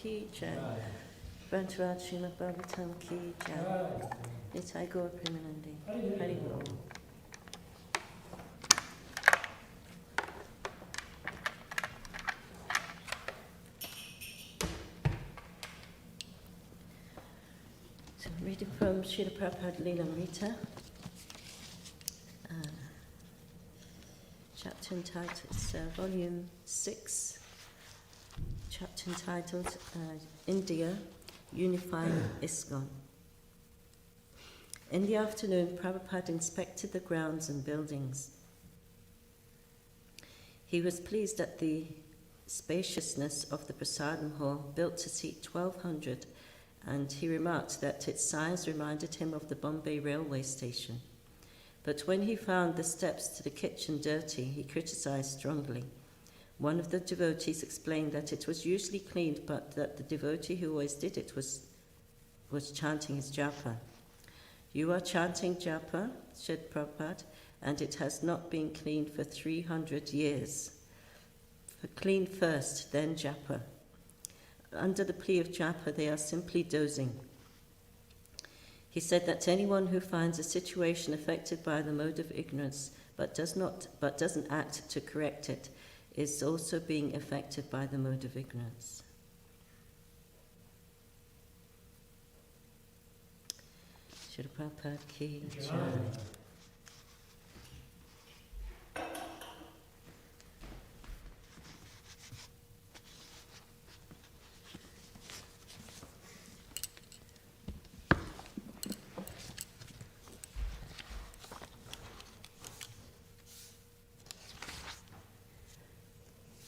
Ki Jai, Bhantavad Srimad Bhagavatam Ki Jai, Nitai Gaur Premanandi, Hari Bol. So reading from Srila Prabhupada Leelamrita, chapter entitled, volume 6, chapter entitled India, Unifying ISKCON. In the afternoon, Prabhupada inspected the grounds and buildings. He was pleased at the spaciousness of the Prasadam hall, built to seat 1,200, and he remarked that its size reminded him of the Bombay railway station. But when he found the steps to the kitchen dirty, he criticized strongly. One of the devotees explained that it was usually cleaned, but that the devotee who always did it was chanting his japa. You are chanting japa, said Prabhupada, and it has not been cleaned for 300 years. Clean first, then japa. Under the plea of japa, they are simply dozing. He said that anyone who finds a situation affected by the mode of ignorance but doesn't act to correct it is also being affected by the mode of ignorance. Srila Prabhupada Ki Jai.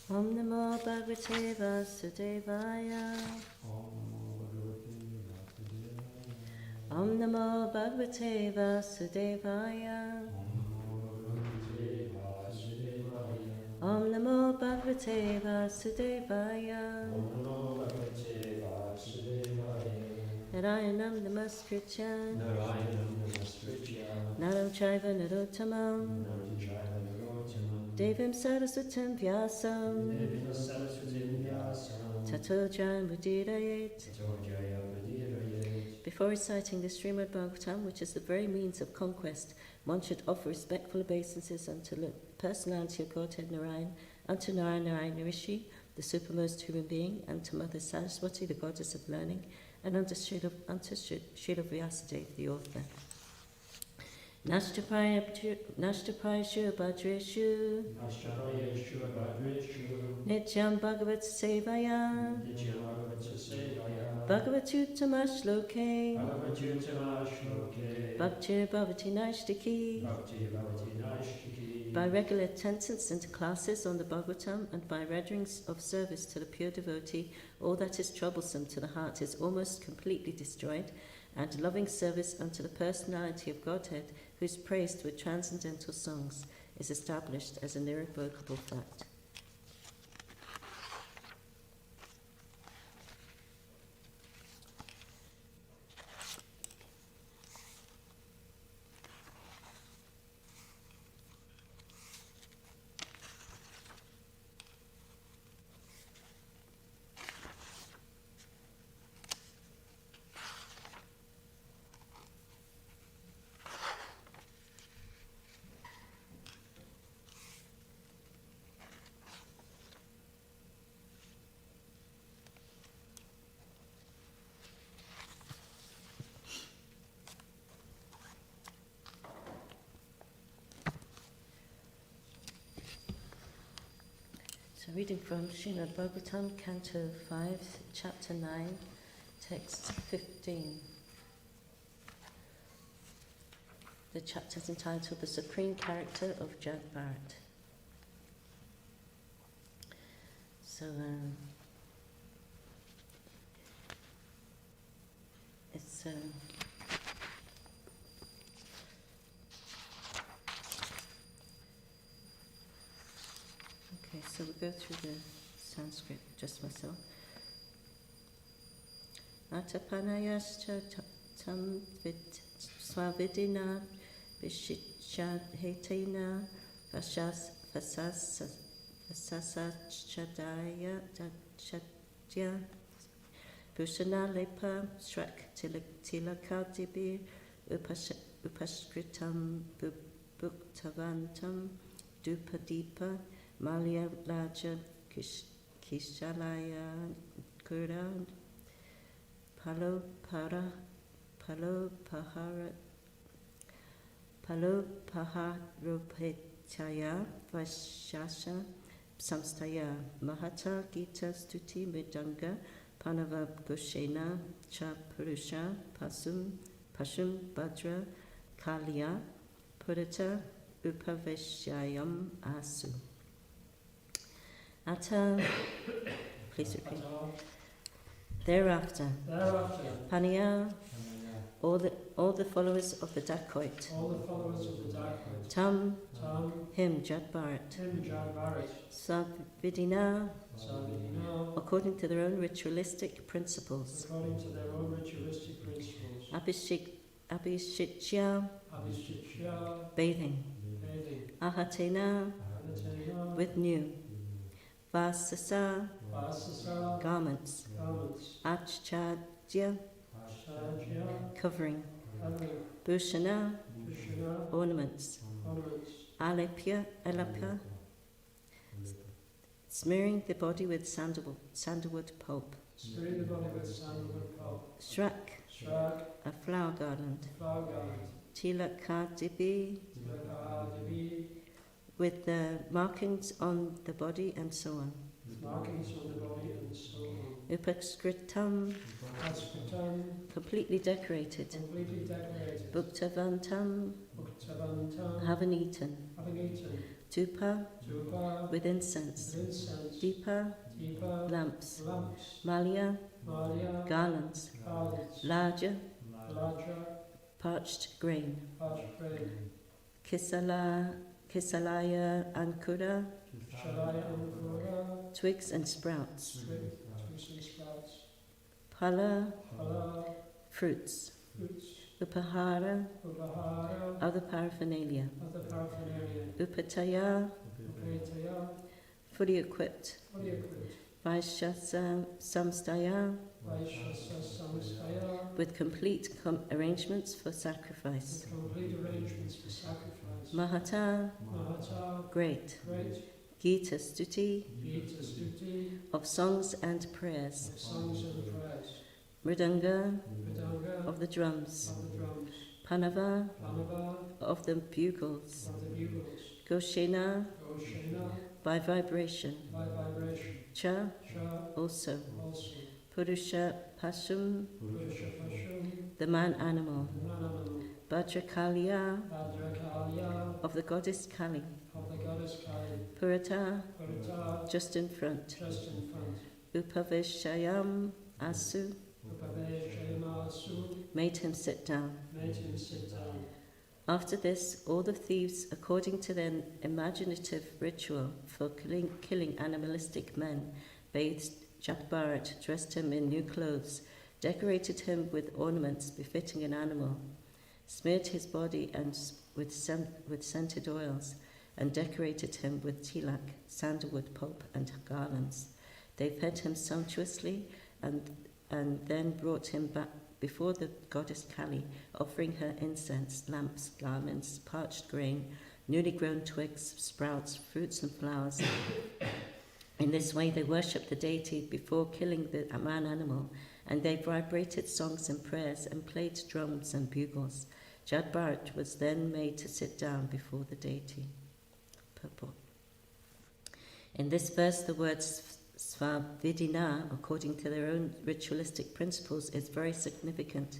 Om Namo Bhagavate Vasudevaya. Om Namo Bhagavate Vasudevaya. Om Namo Bhagavate Vasudevaya. Narayanam Namaskritya. Naram Chaiva Narottamam. Devim Saraswatam Vyasam. Tato Jayamudidayet. Before reciting the Srimad Bhagavatam, which is the very means of conquest, one should offer respectful obeisances unto the personality of Godhead Narayan, unto Narayana Rishi, the supermost human being, and to Mother Saraswati, the goddess of learning, and unto Srila Vyasadeva, the author. Nashtapaya Bhadreshu Nityam Bhagavat Sevaya Bhagavatuttama Shloke Bhaktir Bhavati Naishtiki. By regular attendance into classes on the Bhagavatam and by renderings of service to the pure devotee, all that is troublesome to the heart is almost completely destroyed, and loving service unto the personality of Godhead, who is praised with transcendental songs, is established as an irrevocable fact. So reading from Srimad Bhagavatam, Canto 5, Chapter 9, Text 15. The chapter is entitled The Supreme Character of Jad Bharat. So it's okay, so we'll go through the Sanskrit just myself. Atapanayascha tam swavidina vishichatena vasasachadaya chatya bhushanalepa shrak tilakadibir upashkritam bhuktavantam dupadipa Malya Raja Kishalaya Kura Palo Paharupetaya Vashasha Samstaya Mahata Gita Stuti Midanga Panava Goshena Cha Purusha Pashum Bhadra Kalya Purita Upaveshyayam Asu. Ata, please repeat. Thereafter, Paniya, all the followers of the dacoit. Tam, him, Jad Bharat. Savidina, according to their own ritualistic principles. Abhishitya, bathing. Ahatena, with new. Vasasa, garments. Achchadya, covering. Bhushana, ornaments. Alapya, smearing the body with sandalwood pulp. Shrak, a flower garland. Tilakadibi, with the markings on the body and so on. Upakritam, completely decorated. Bhuktavantam, haven't eaten. Tupa, with incense. Deepa, lamps. Malya, garlands. Laja, parched grain, Kisalaya Ankura, twigs and sprouts, Phala, fruits, Upahara, other paraphernalia, Upataya, fully equipped, Vaishya Samstaya, with complete arrangements for sacrifice, Mahata, great, Gita Stuti, of songs and prayers, Mridanga, of the drums, Panava, of the bugles, Goshena, by vibration, Cha, also, Purusha Pashum, the man animal, Bhadrakalya, of the goddess Kali, Purata, just in front, Upaveshayam Asu, made him sit down. After this, all the thieves, according to their imaginative ritual for killing animalistic men, bathed Jatbharat, dressed him in new clothes, decorated him with ornaments befitting an animal, smeared his body with scented oils, and decorated him with tilak, sandalwood pulp, and garlands. They fed him sumptuously and then brought him back before the goddess Kali, offering her incense, lamps, garlands, parched grain, newly grown twigs, sprouts, fruits and flowers. In this way they worshipped the deity before killing the man animal, and they vibrated songs and prayers and played drums and bugles. Jatbharat was then made to sit down before the deity. Purport. In this verse, the word Svavidina, according to their own ritualistic principles, is very significant.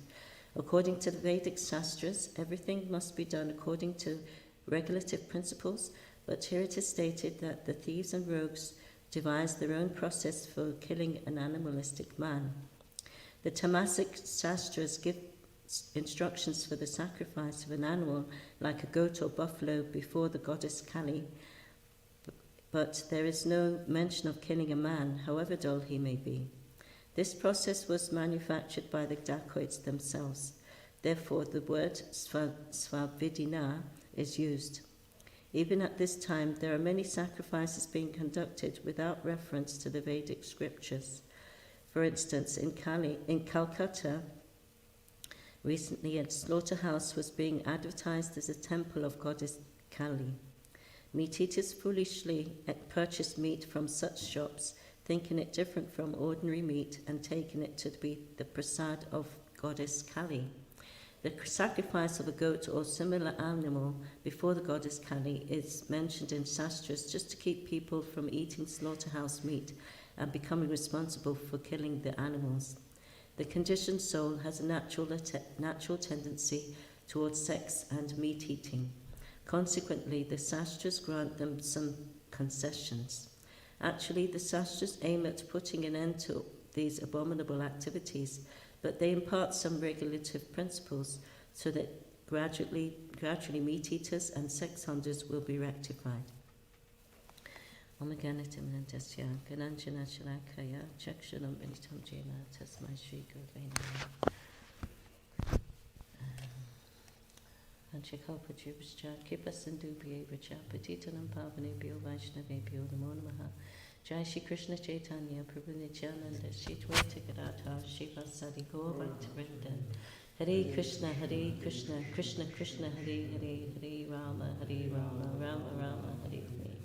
According to the Vedic Shastras, everything must be done according to regulative principles, but here it is stated that the thieves and rogues devised their own process for killing an animalistic man. The Tamasic Shastras give instructions for the sacrifice of an animal like a goat or buffalo before the goddess Kali, but there is no mention of killing a man, however dull he may be. This process was manufactured by the dacoits themselves. Therefore, the word Svavidina is used. Even at this time, there are many sacrifices being conducted without reference to the Vedic scriptures. For instance, in Calcutta, recently a slaughterhouse was being advertised as a temple of goddess Kali. Meat eaters foolishly purchased meat from such shops, thinking it different from ordinary meat and taking it to be the prasad of goddess Kali. The sacrifice of a goat or similar animal before the goddess Kali is mentioned in Shastras just to keep people from eating slaughterhouse meat and becoming responsible for killing the animals. The conditioned soul has a natural tendency towards sex and meat eating. Consequently, the Shastras grant them some concessions. Actually, the Shastras aim at putting an end to these abominable activities, but they impart some regulative principles so that gradually meat eaters and sex hunters will be rectified. Om Ganatim Nantasya, Gananjana Shalakaya, Chakshanam Benitam Jena, Tasmai Shri Gurvena. Anshikal Pajubhascha, Kipa Sindhu Bhye Vracha, Patitanam Pavane Bhyo Vaishnave Bhyo Namo Namaha. Jai Shri Krishna Chaitanya, Prabhu Nityananda, Shri Dvaita Gadadhar, Shiva Sadi Gaur Bhakta Vrinda. Hare Krishna, Krishna Krishna, Hare Hare, Hare Rama, Rama Rama, Hare Hare.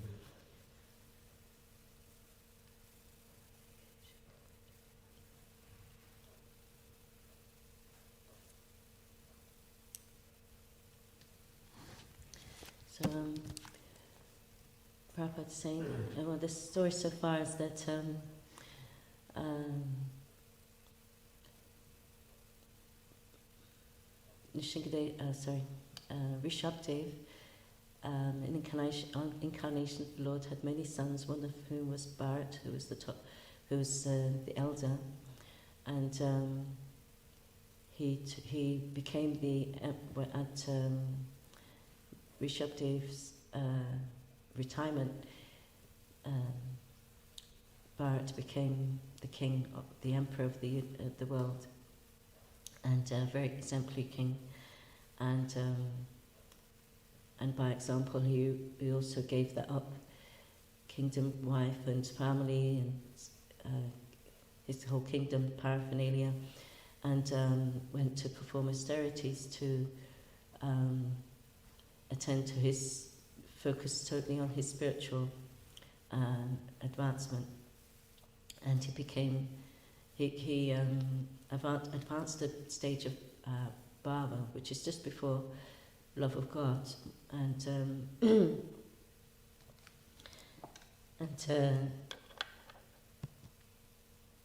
So, Prabhupada's saying, well, the story so far is that Rishabdev, in incarnation of the Lord, had many sons, one of whom was Bharat, who was the elder, and he became at Rishabdev's retirement. Bharat became the king, the emperor of the world, and a very exemplary king. And by example, he also gave that up, kingdom, wife, and family, and his whole kingdom paraphernalia, and went to perform austerities to attend to his focus totally on his spiritual advancement. And he advanced the stage of bhava, which is just before love of God, and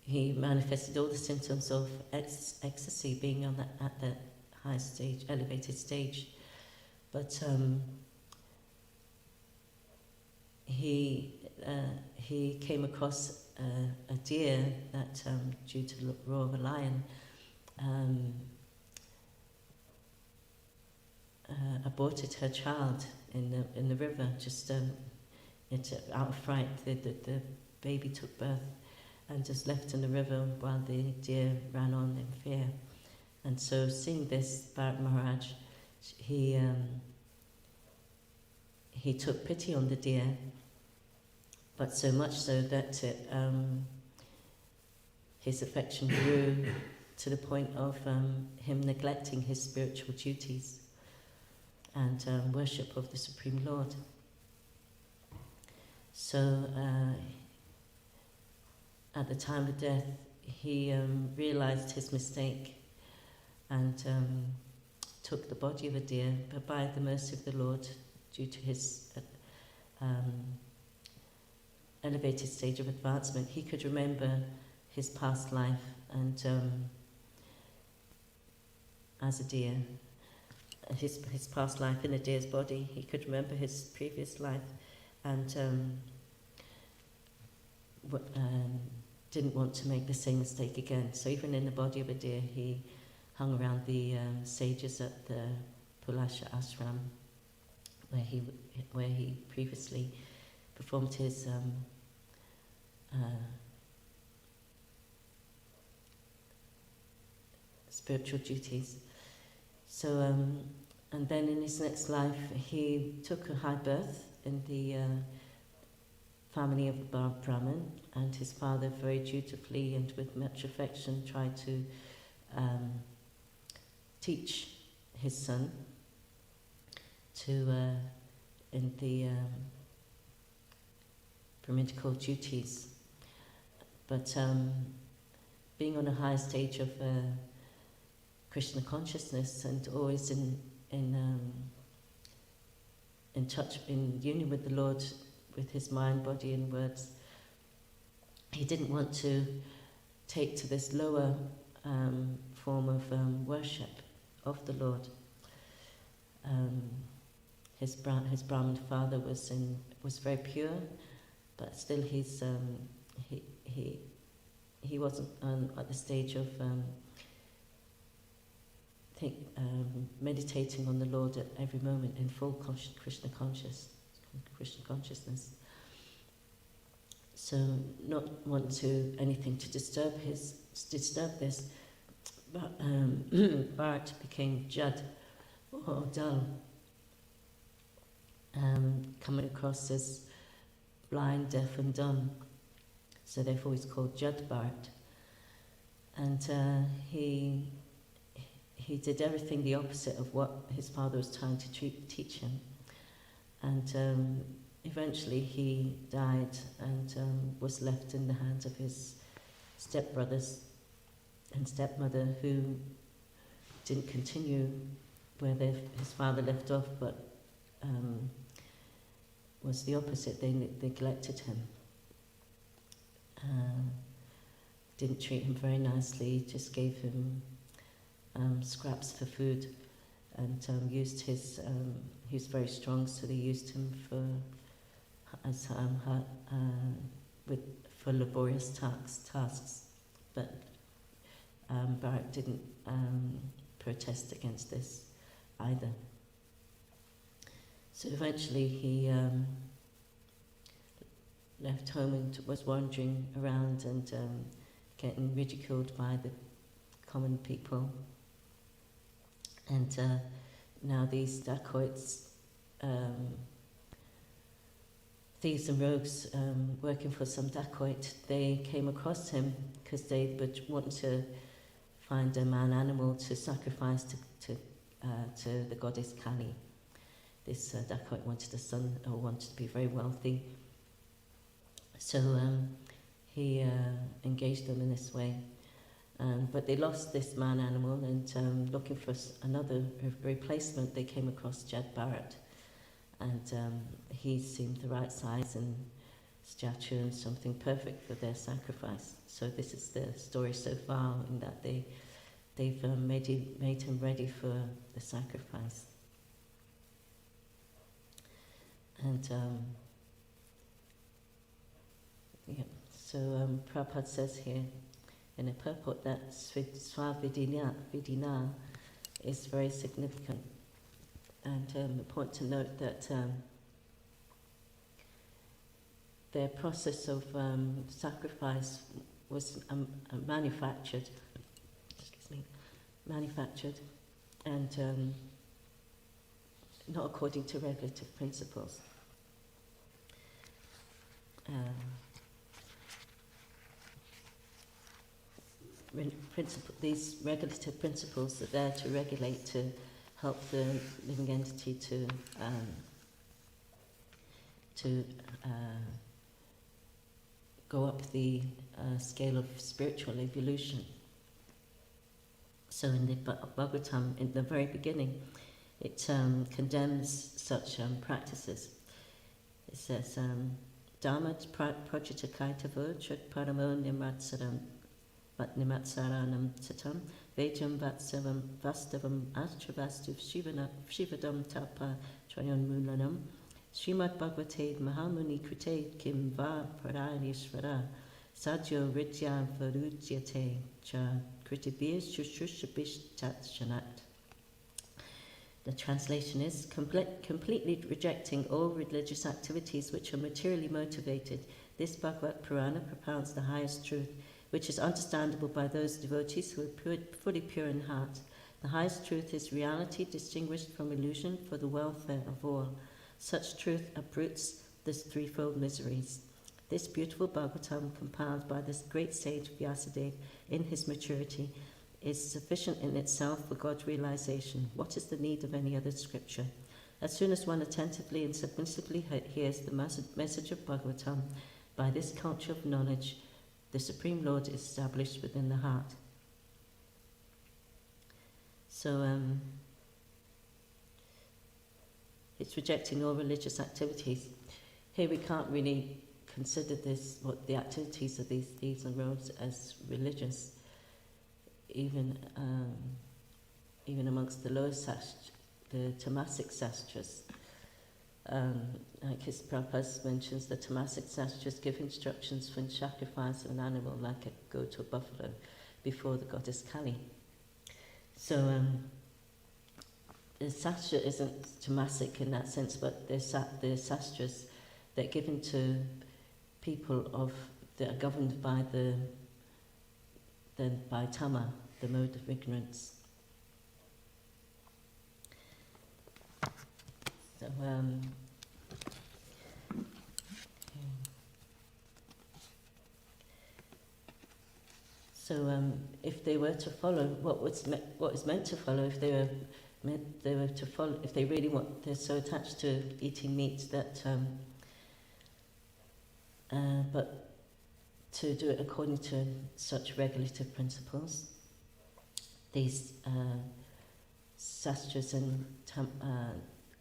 he manifested all the symptoms of ecstasy, being at the high stage, elevated stage. But he came across a deer that, due to the roar of a lion, aborted her child in the river. Just out of fright, the baby took birth and just left in the river while the deer ran on in fear. And so, seeing this, Bharat Maharaj, he took pity on the deer, but so much so that his affection grew to the point of him neglecting his spiritual duties and worship of the Supreme Lord. So at the time of death, he realized his mistake and took the body of a deer, but by the mercy of the Lord, due to his elevated stage of advancement, he could remember his past life, and as a deer, his past life in a deer's body, he could remember his previous life, and didn't want to make the same mistake again. So even in the body of a deer, he hung around the sages at the Pulasha ashram, where he previously performed his spiritual duties. So, and then in his next life, he took a high birth in the family of a Brahmin, and his father very dutifully and with much affection tried to teach his son to in the Brahminical duties. But being on a high stage of Krishna consciousness and always in touch, in union with the Lord, with his mind, body and words, he didn't want to take to this lower form of worship of the Lord. His Brahmin father was very pure, but still he wasn't at the stage of meditating on the Lord at every moment in full Krishna consciousness. So not want to anything to disturb this, but Bharat became Jad, or dull, coming across as blind, deaf and dumb. So therefore he's called Jad Bharat. And he did everything the opposite of what his father was trying to teach him. And eventually he died and was left in the hands of his stepbrothers and stepmother, who didn't continue where his father left off, but was the opposite. They neglected him, didn't treat him very nicely, just gave him scraps for food, and used his. He was very strong, so they used him for laborious tasks. But Bharat didn't protest against this either. So eventually he left home and was wandering around and getting ridiculed by the common people. And now these dacoits, thieves and rogues working for some dacoit, they came across him because they would want to find a man-animal to sacrifice to the goddess Kali. This dacoit wanted a son, or wanted to be very wealthy. So he engaged them in this way. But they lost this man-animal, and looking for another replacement, they came across Jad Bharat. And he seemed the right size and stature and something perfect for their sacrifice. So this is the story so far, in that they've made him ready for the sacrifice. And so Prabhupada says here in a purport that Swavidina is very significant. And important to note that their process of sacrifice was manufactured, and not according to regulative principles. These regulative principles are there to regulate, to help the living entity to go up the scale of spiritual evolution. So in the Bhagavatam, in the very beginning, it condemns such practices. It says, Dhammat projitakaitavo chud paramo nimatsaranam satam vejam vatsavam vastavam astravastu shivadam tapa trayon mulanam Srimad Bhagavate Mahamuni Krite Kim Va Paranishvara Sadyo Ritya Varujyate Cha Kritibir Shushushabish Tat Shanat. The translation is, completely rejecting all religious activities which are materially motivated, this Bhagavad Purana propounds the highest truth, which is understandable by those devotees who are fully pure in heart. The highest truth is reality distinguished from illusion for the welfare of all. Such truth uproots the threefold miseries. This beautiful Bhagavatam, compiled by this great sage Vyasadeva in his maturity, is sufficient in itself for God's realization. What is the need of any other scripture? As soon as one attentively and submissively hears the message of Bhagavatam, by this culture of knowledge, the Supreme Lord is established within the heart. So it's rejecting all religious activities. Here we can't really consider the activities of these thieves and rogues as religious. Even amongst the lower the Tamasic sastras, like his Prabhupada mentions, the Tamasic sastras give instructions for the sacrifice of an animal, like a goat or buffalo, before the goddess Kali. So the sastra isn't Tamasic in that sense, but the sastras, they're given to people that are governed by by tama, the mode of ignorance. So, if they were to follow what is meant to follow, if they were to follow, if they really they're so attached to eating meat that, but to do it according to such regulative principles, these sastras and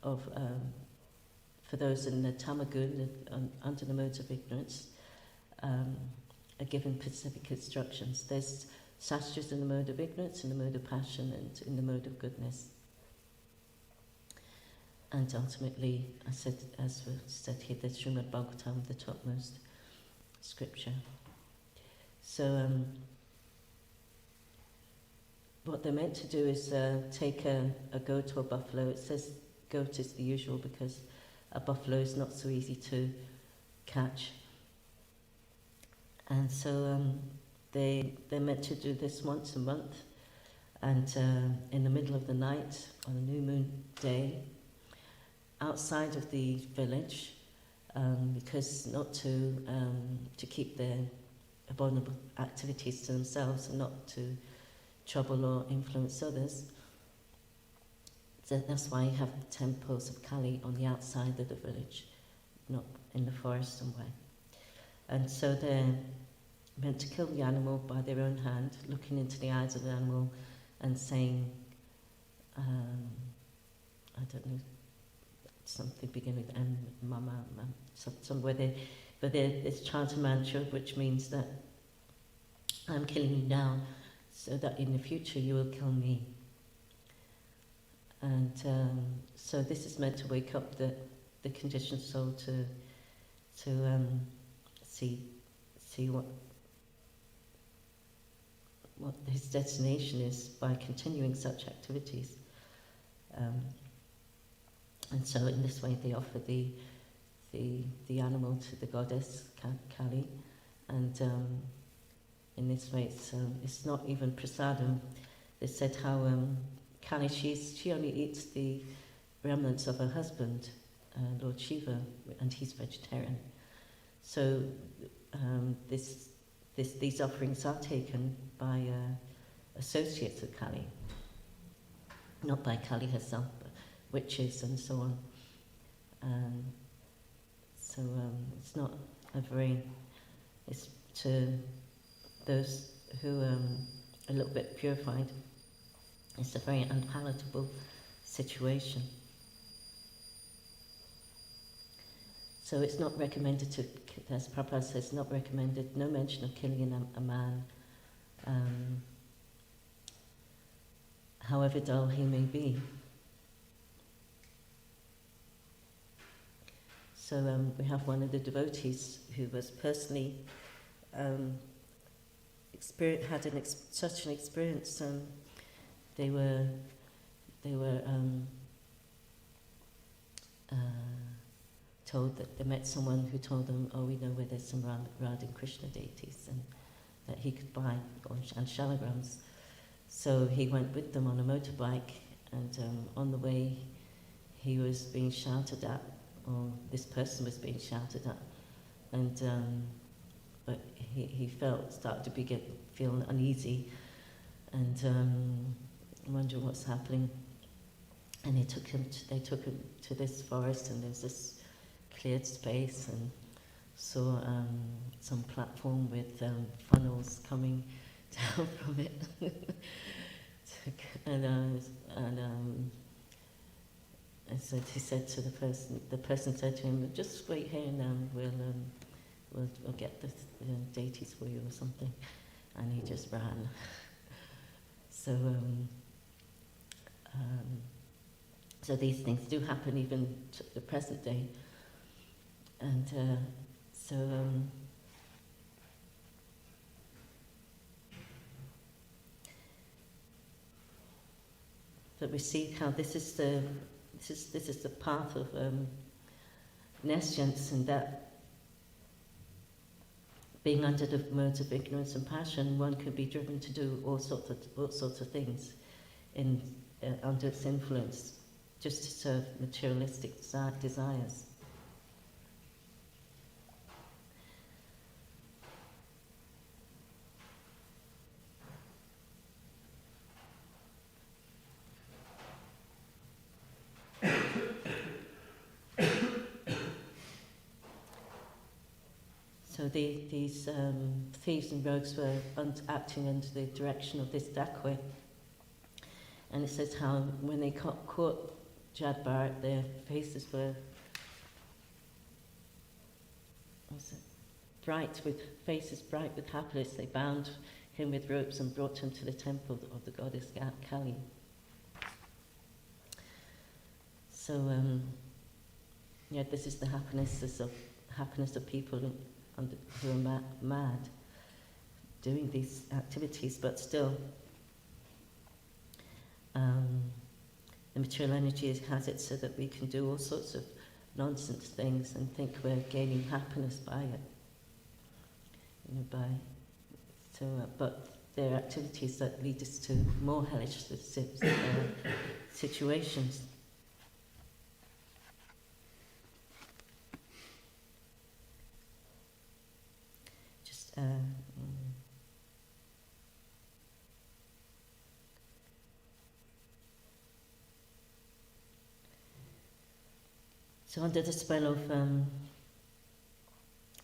for those in the tamagun, under the modes of ignorance, are given specific instructions. There's sastras in the mode of ignorance, in the mode of passion, and in the mode of goodness. And ultimately, as was said here, the Srimad Bhagavatam, the topmost scripture. So what they're meant to do is take a goat or buffalo. It says goat is the usual because a buffalo is not so easy to catch. And so they're meant to do this once a month, and in the middle of the night, on a new moon day, outside of the village, because not to keep their abominable activities to themselves and not to trouble or influence others. So that's why you have the temples of Kali on the outside of the village, not in the forest somewhere. And so they're meant to kill the animal by their own hand, looking into the eyes of the animal and saying, I don't know, something beginning with M, Mama, somewhere but it's chanting mantra, which means that I'm killing you now, so that in the future you will kill me. And so this is meant to wake up the conditioned soul to see what his destination is by continuing such activities. And so in this way they offer the animal to the goddess Kali, and in this way it's not even prasadam. They said how Kali, she only eats the remnants of her husband, Lord Shiva, and he's vegetarian. So these offerings are taken by associates of Kali, not by Kali herself, but witches and so on. So it's not a very, it's to those who are a little bit purified, it's a very unpalatable situation. So it's not recommended to, as Prabhupada says, not recommended, no mention of killing a man, however dull he may be. So we have one of the devotees who was personally had such an experience. They were told that they met someone who told them, oh, we know where there's some Radha and Krishna deities, and that he could buy and shalagrams. So he went with them on a motorbike, and on the way he was being shouted at, or this person was being shouted at, and but he started to feel uneasy, and wondering what's happening. And they took him to this forest, and there's this cleared space, and saw some platform with funnels coming down from it. And so he said to the person said to him, just wait here and we'll get the deities for you or something. And he just ran. So so these things do happen even to the present day. And but we see how this is the path of nescience, and that being under the modes of ignorance and passion, one could be driven to do all sorts of things under its influence, just to serve materialistic desires. So these thieves and rogues were acting under the direction of this dacoit. And it says how when they caught Jad Bharat, their faces were bright with happiness. They bound him with ropes and brought him to the temple of the goddess Kali. So this is the happiness of people who are mad, doing these activities, but still the material energy has it so that we can do all sorts of nonsense things and think we're gaining happiness by it. But there are activities that lead us to more hellish situations. So under the spell of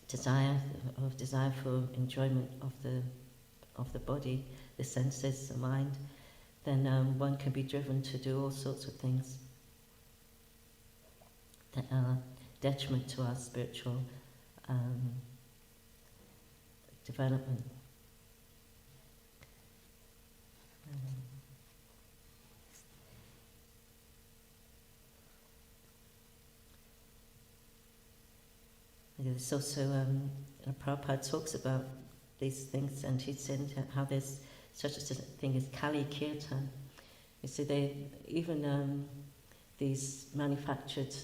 desire for enjoyment of the body, the senses, the mind, then one can be driven to do all sorts of things that are detriment to our spiritual development. There's also, Prabhupada talks about these things, and he said how there's such a thing as Kali Kirtan. You see, these manufactured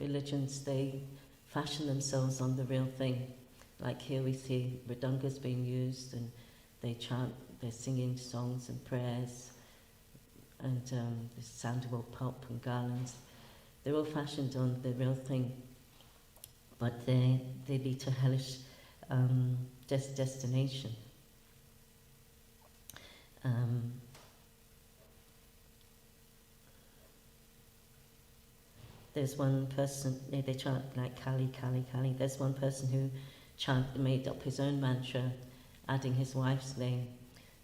religions, they fashion themselves on the real thing. Like here we see mridangas being used, and they chant, they're singing songs and prayers, and there's sandalwood pulp and garlands. They're all fashioned on the real thing, but they lead to hellish destination. There's one person, they chant like Kali, Kali, Kali. There's one person who made up his own mantra, adding his wife's name.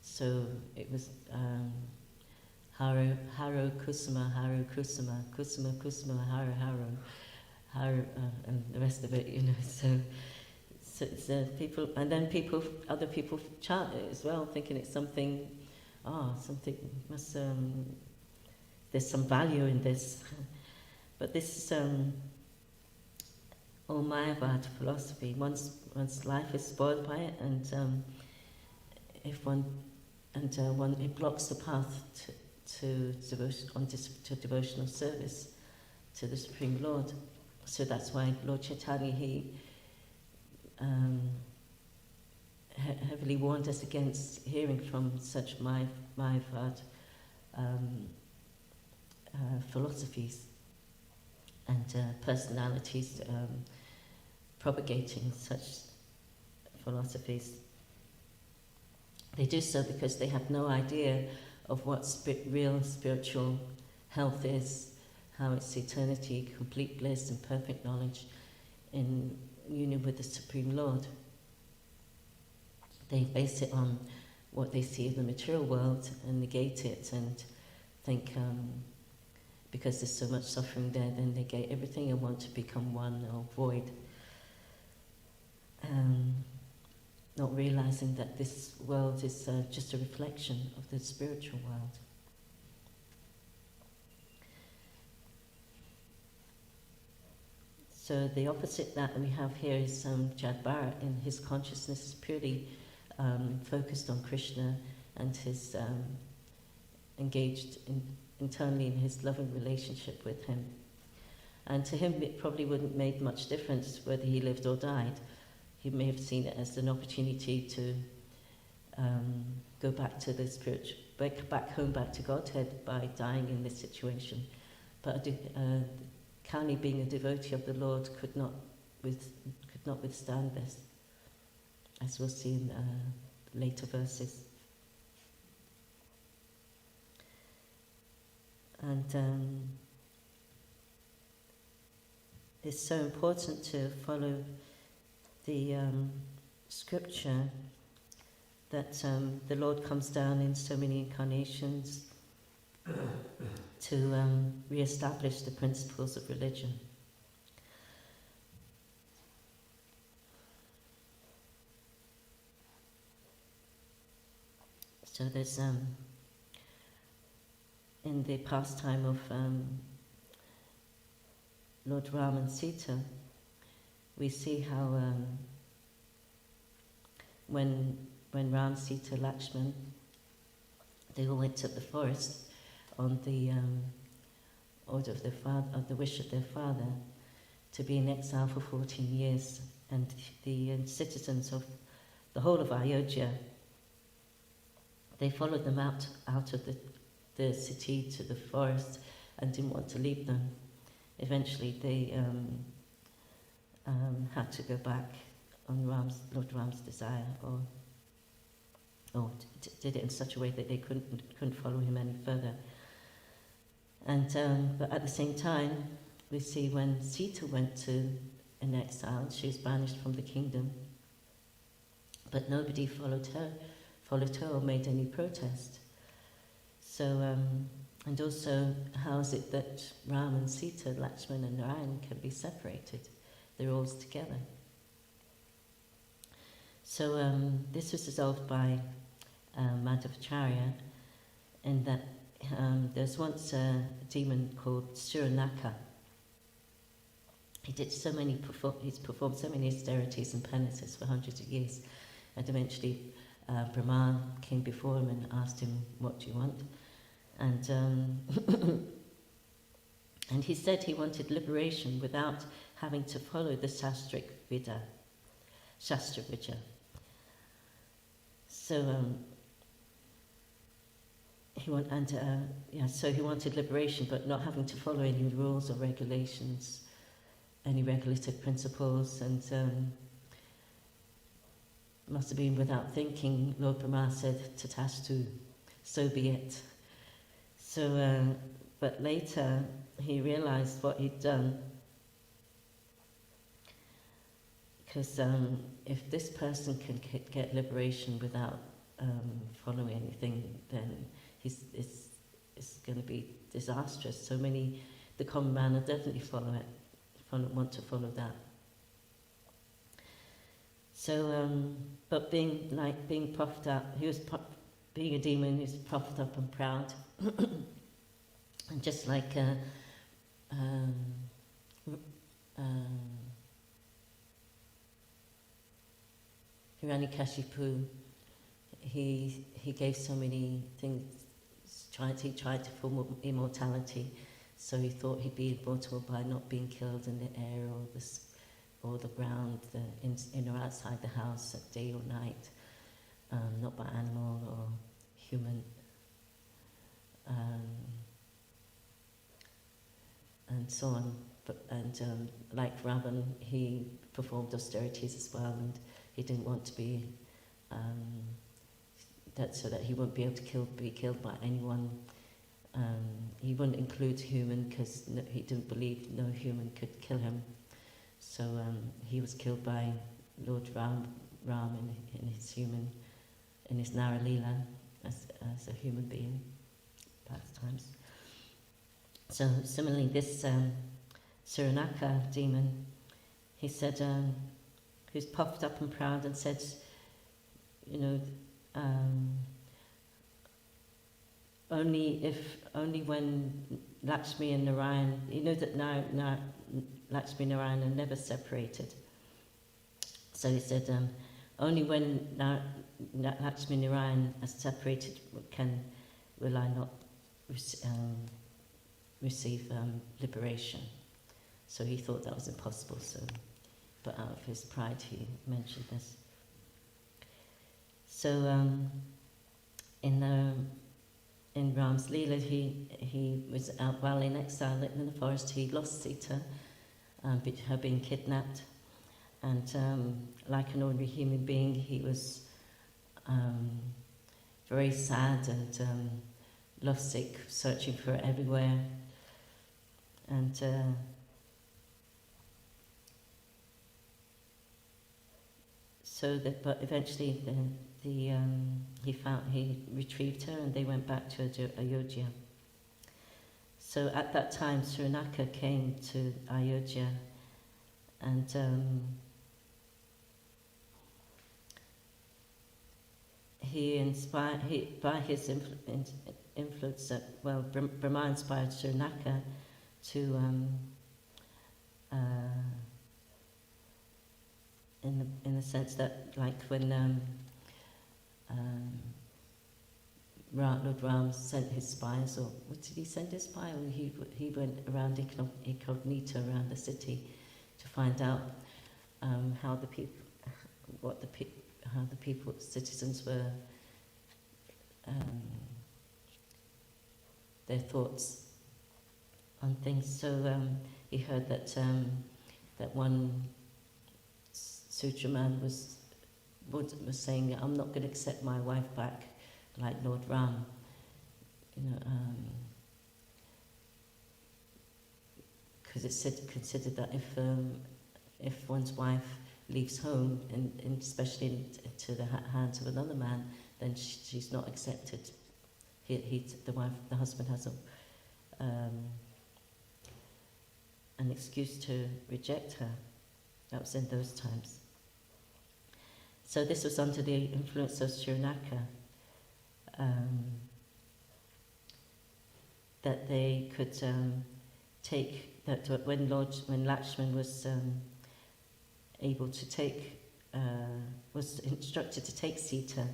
So it was Haro, Haro Kusuma, Haro Kusuma, Kusuma Kusuma, Haro Haro, Haro, and the rest of it, So it's people, and then other people chant it as well, thinking it's something. Something must. There's some value in this. But this is all Mayavad philosophy. One's life is spoiled by it, and it blocks the path to devotional service to the Supreme Lord. So that's why Lord Chaitanya, he heavily warned us against hearing from such Mayavad philosophies and personalities propagating such philosophies. They do so because they have no idea of what real spiritual health is, how it's eternity, complete bliss and perfect knowledge in union with the Supreme Lord. They base it on what they see in the material world and negate it and think because there's so much suffering there, then they get everything and want to become one or void. Not realizing that this world is just a reflection of the spiritual world. So the opposite that we have here is Jad Bharat, in his consciousness is purely focused on Krishna and his engaged internally in his loving relationship with him. And to him it probably wouldn't make much difference whether he lived or died. He may have seen it as an opportunity to go back to the spiritual, back home, back to Godhead by dying in this situation. But Kali, being a devotee of the Lord, could not withstand this, as we'll see in later verses. And it's so important to follow the scripture that the Lord comes down in so many incarnations to re-establish the principles of religion. So there's in the pastime of Lord Ram and Sita, we see how when Ram, Sita, Lakshman, they all went to the forest, on the order of their father, of the wish of their father, to be in exile for 14 years, and the citizens of the whole of Ayodhya, they followed them out of the city to the forest and didn't want to leave them. Eventually they had to go back on Lord Ram's desire, or did it in such a way that they couldn't follow him any further. And but at the same time, we see when Sita went to an exile, she was banished from the kingdom, but nobody followed her or made any protest. So, and also, how is it that Ram and Sita, Lakshman and Narayan can be separated? They're all together. So this was resolved by Madhavacharya, in that there's once a demon called Suranaka. He's performed so many austerities and penances for hundreds of years, and eventually Brahma came before him and asked him, "What do you want?" And and he said he wanted liberation without having to follow the Shastra Vidya. So so he wanted liberation, but not having to follow any rules or regulations, any regulative principles, and must have been without thinking. Lord Brahma said, "Tatastu, so be it." So, but later he realized what he'd done, because if this person can get liberation without following anything, then it's going to be disastrous. So the common man will definitely want to follow that. So, but being puffed up, being a demon, he was puffed up and proud, and just like Hiranyakashipu, he gave so many things. He tried to form immortality, so he thought he'd be immortal by not being killed in the air or the ground, in or outside the house, at day or night, not by animal or human, and so on. And like Ravan, he performed austerities as well, and he didn't want to be so that he wouldn't be able to be killed by anyone. He wouldn't include human, because he didn't believe no human could kill him. So he was killed by Lord Ram in his Nara Leela as a human being, pastimes. So similarly, this Suranaka demon, he said, who's puffed up and proud, and said, only when Lakshmi and Narayan, that Lakshmi and Narayan are never separated. So he said, only when Lakshmi and Narayan are separated will I not receive liberation. So he thought that was impossible. But out of his pride, he mentioned this. So in Ram's Leela, he was out while in exile in the forest. He lost Sita, her being kidnapped, and like an ordinary human being, he was very sad and lovesick, searching for her everywhere, and but eventually he retrieved her, and they went back to Ayodhya. So at that time, Suranaka came to Ayodhya, and by his influence, Brahma inspired Suranaka to in the sense that, like when Lord Ram sent his spies, or did he send his spy, or he went around incognito around the city to find out how the people, citizens were, their thoughts on things. So he heard that that one sutra man was saying, "I'm not going to accept my wife back like Lord Ram," because it's considered that if one's wife leaves home, and especially into the hands of another man, then she's not accepted. The husband has an excuse to reject her. That was in those times. So this was under the influence of Shaunaka, that they could take that when Lakshman was able to take, was instructed to take Sita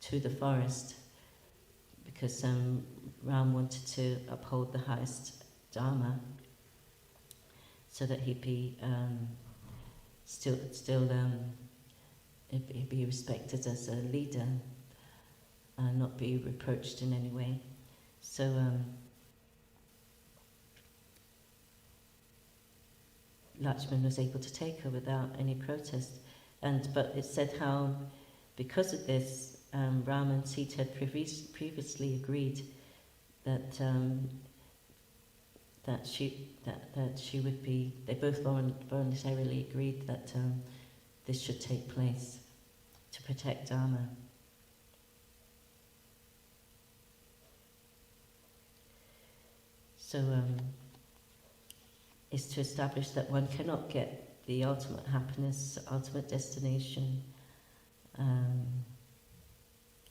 to the forest, because Ram wanted to uphold the highest dharma, so that he'd be he'd be respected as a leader and not be reproached in any way. So Lakshman was able to take her without any protest, but it said how, because of this, Ram and Sita had previously agreed that she would be. They both voluntarily agreed that this should take place to protect Dharma. So is to establish that one cannot get the ultimate happiness, ultimate destination,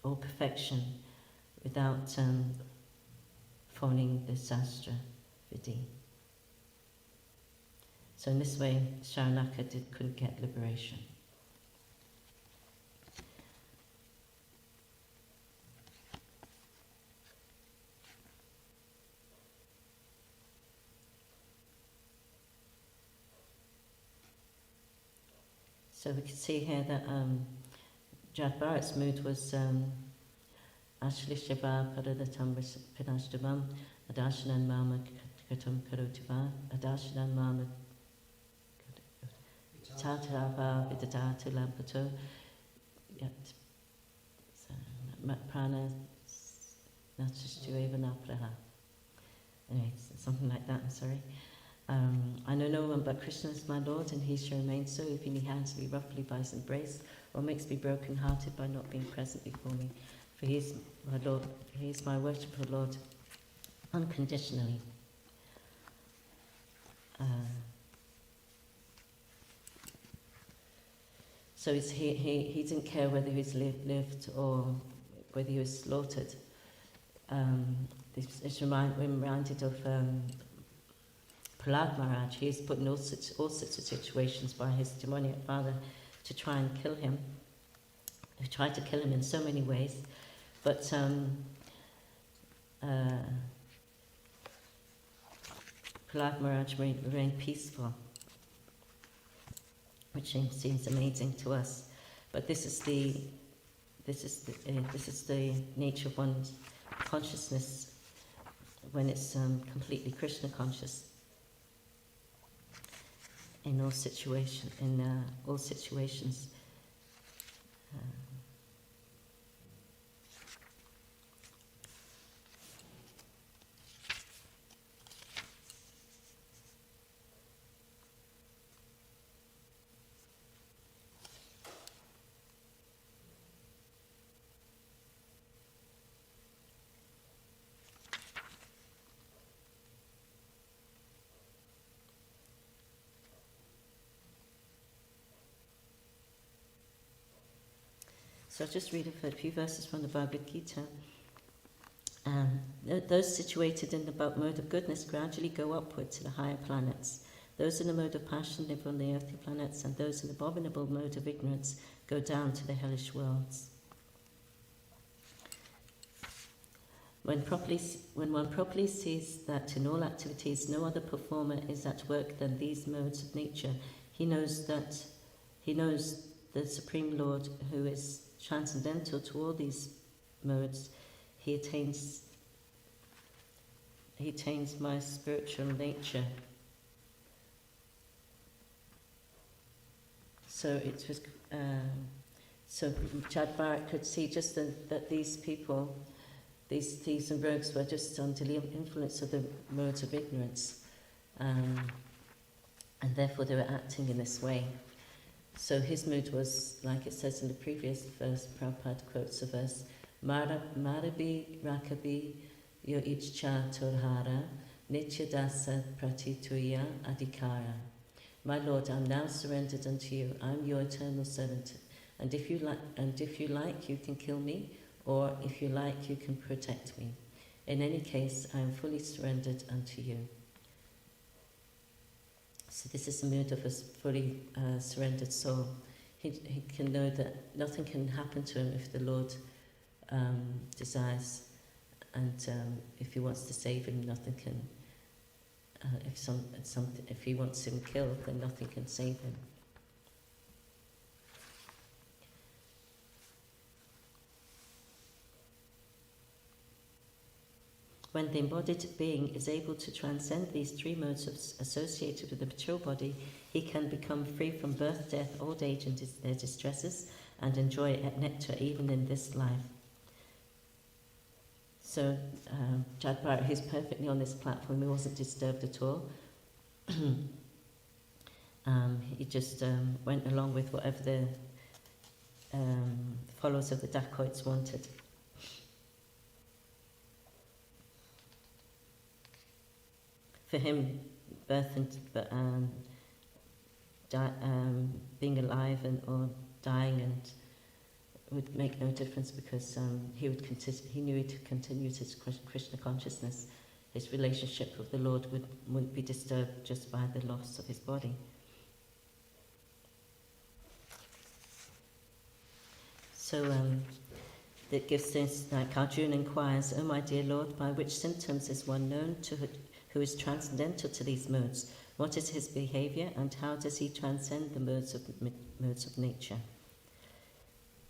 or perfection without following the Sastra Vidhi. So in this way, Shaunaka couldn't get liberation. So we can see here that Jad Bharat's mood was Ashlishiva Paradatam Pinashtamam Adashanan Mama Katam Karotiva Adashanan Mama Tatarava Vidadatu Lampato Prana Nachistueva Napraha. Anyway, something like that, I'm sorry. I know no one but Krishna is my Lord, and he shall remain so if he hands me roughly by his embrace, or makes me broken-hearted by not being present before me. For he is my Lord, he is my worshipful Lord, unconditionally. So he didn't care whether he was lived or whether he was slaughtered. This is reminded of Prahlad Maharaj. He is put in all sorts of situations by his demoniac father to try and kill him. He tried to kill him in so many ways, but Prahlad Maharaj remained peaceful, which seems amazing to us. But this is the nature of one's consciousness when it's completely Krishna conscious. In all situations. So I'll just read a few verses from the Bhagavad Gita. Those situated in the mode of goodness gradually go upward to the higher planets. Those in the mode of passion live on the earthly planets, and those in the abominable mode of ignorance go down to the hellish worlds. When one properly sees that in all activities no other performer is at work than these modes of nature, he knows the Supreme Lord, who is transcendental to all these modes. He attains my spiritual nature. So it was. So Chad Barrett could see just that these people, these thieves and rogues, were just under the influence of the modes of ignorance, and therefore they were acting in this way. So his mood was, like it says in the previous verse, Prabhupada quotes a verse, Marabi Rakabi Yo Ichcha Torhara Nitya Dasa Pratituya Adhikara. My Lord, I am now surrendered unto you. I am your eternal servant. And if you like, you can kill me, or if you like, you can protect me. In any case, I am fully surrendered unto you. So this is the mood of a fully surrendered soul. He can know that nothing can happen to him if the Lord desires, and if he wants to save him, nothing can. If he wants him killed, then nothing can save him. When the embodied being is able to transcend these three modes associated with the material body, he can become free from birth, death, old age, and their distresses, and enjoy nectar even in this life. So Chad Barrett, who's perfectly on this platform, he wasn't disturbed at all. He just went along with whatever the followers of the dacoits wanted. For him, birth and being alive or dying and would make no difference, because he knew he'd continue his Krishna consciousness. His relationship with the Lord wouldn't be disturbed just by the loss of his body. So that gives this, like Arjuna inquires, "O my dear Lord, by which symptoms is one known who is transcendental to these modes? What is his behavior, and how does he transcend the modes of nature?"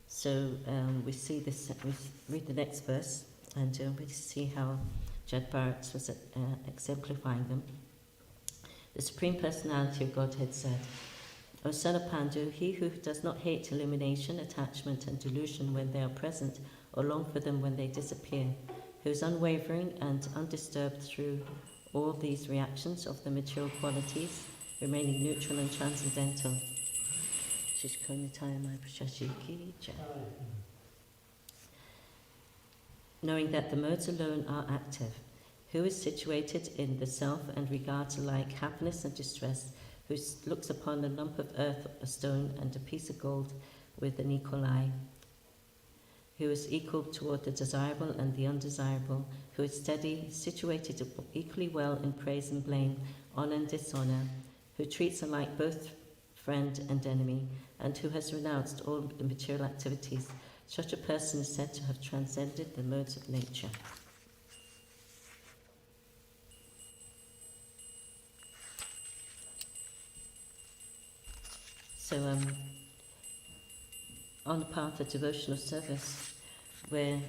So we see this. We read the next verse, and we see how Chad Barrett was exemplifying them. The Supreme Personality of Godhead said, "O son of Pandu, he who does not hate illumination, attachment, and delusion when they are present, or long for them when they disappear, who is unwavering and undisturbed through all these reactions of the material qualities, remaining neutral and transcendental." Knowing that the modes alone are active, who is situated in the self and regards alike happiness and distress, who looks upon a lump of earth, a stone, and a piece of gold with an equal eye, who is equal toward the desirable and the undesirable, who is steady, situated equally well in praise and blame, honour and dishonour, who treats alike both friend and enemy, and who has renounced all the material activities. Such a person is said to have transcended the modes of nature. So, on the path of devotional service, where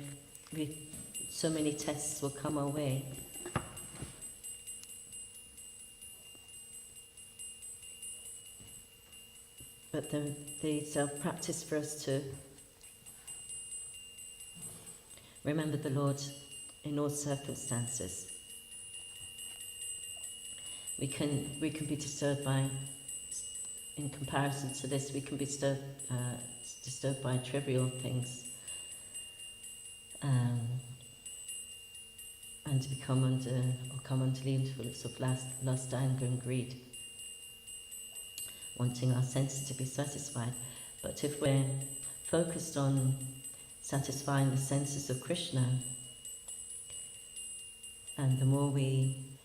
so many tests will come our way, but these are practice for us to remember the Lord in all circumstances. We can be disturbed by, in comparison to this, we can be disturbed by trivial things, and come under the influence of lust, anger, and greed, wanting our senses to be satisfied. But if we're focused on satisfying the senses of Krishna, and the more we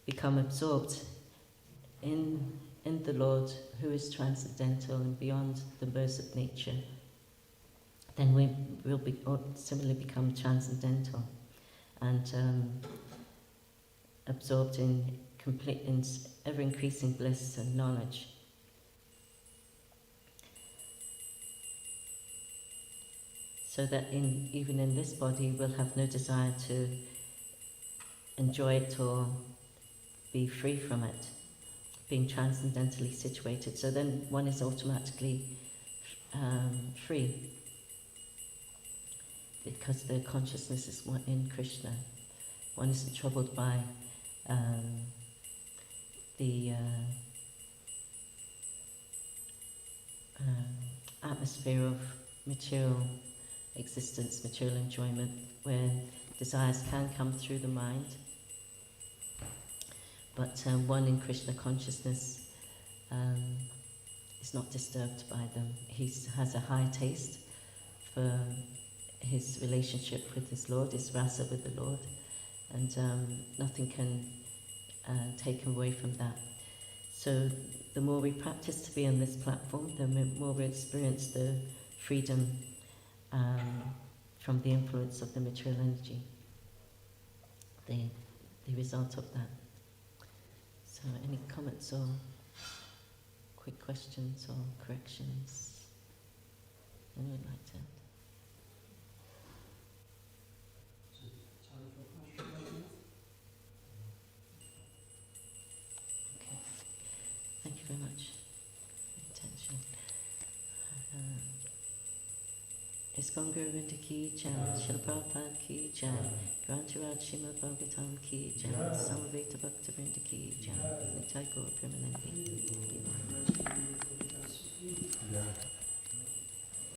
become absorbed in in the Lord, who is transcendental and beyond the laws of nature, then we will similarly become transcendental and absorbed in ever-increasing bliss and knowledge. So that even in this body we'll have no desire to enjoy it or be free from it, being transcendentally situated. So then one is automatically free, because the consciousness is in Krishna. One isn't troubled by the atmosphere of material existence, material enjoyment, where desires can come through the mind. But one in Krishna consciousness is not disturbed by them. He has a high taste for his relationship with his Lord, his rasa with the Lord, and nothing can take him away from that. So the more we practice to be on this platform, the more we experience the freedom from the influence of the material energy, the result of that. So any comments or quick questions or corrections? Anyone would like to? Okay. Thank you very much for your attention. ISKCON Guru Vrinda ki jai, Srila Prabhupada ki jai, Grantaraj Srimad Bhagavatam ki jai, Samaveta Bhakta Vrinda ki jai, Nitai Gaur Premanandi.